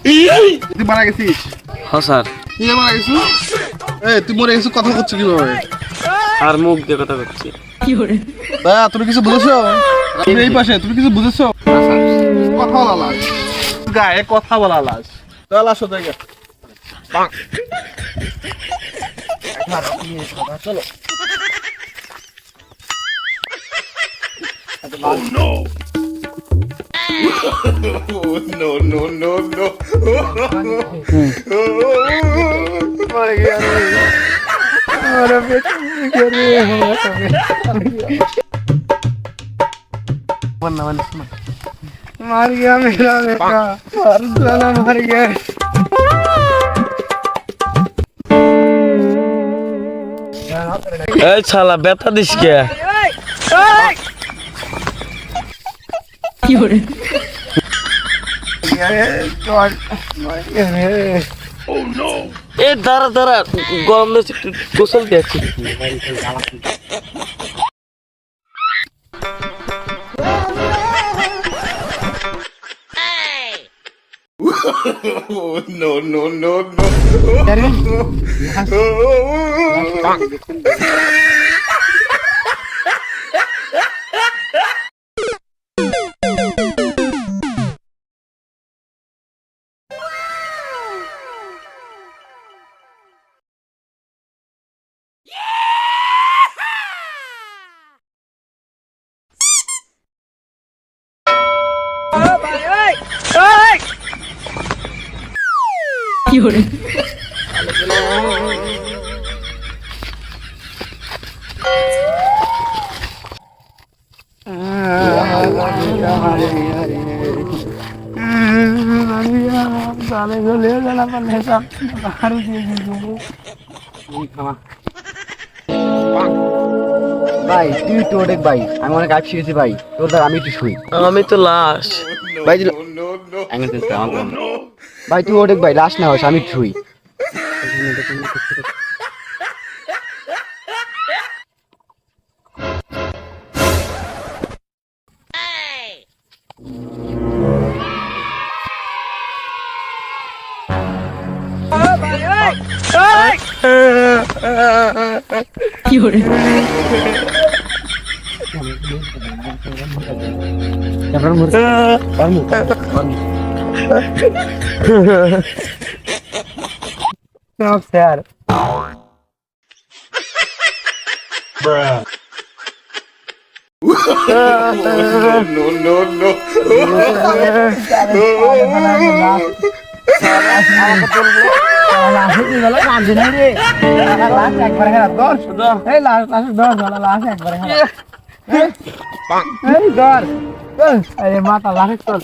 তুই মারা গেছিস? হ্যাঁ স্যার। তুই মারা গেছিস? তুই মরে গেছিস, কথা করছিস কিভাবে? আর মুখ দিয়ে কথা করছি। দয়া, তুমি কিছু বুঝেছো? তুমি এই পাশে, তুমি কিছু বুঝেছো? কথা বলা লাশ, গায়ে কথা বলা লাশ। চল আসো জায়গা। চলো। मर गया मेरा बेटा, और साला मर गया। এই শালা ব্যথা দিস কে? এ দাঁড়া দাঁড়া, গরম দিচ্ছে, একটু গোসল দিয়েছি। ভাই তুই তো অনেক ভাই, আমি অনেক আপ শিখেছি ভাই, তোর দ্বারা আমি একটু শুই। আমি তো লাশ। ভাই ভাই তুই অনেক ভাই, লাশ না হোস, আমি একটু শুই। স্যার মাথা লাঠি চল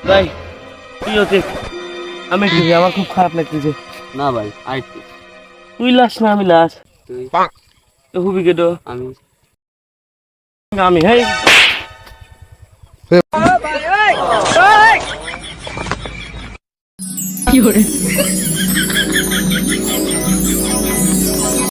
ভাই তুই হচ্ছে, আমি ঠিক, আমার খুব খারাপ লাগতেছে। না ভাই আইছি, তুই লাশ না আমি লাশ। তুই তো হুবি কেটো আমি আমি হেই কি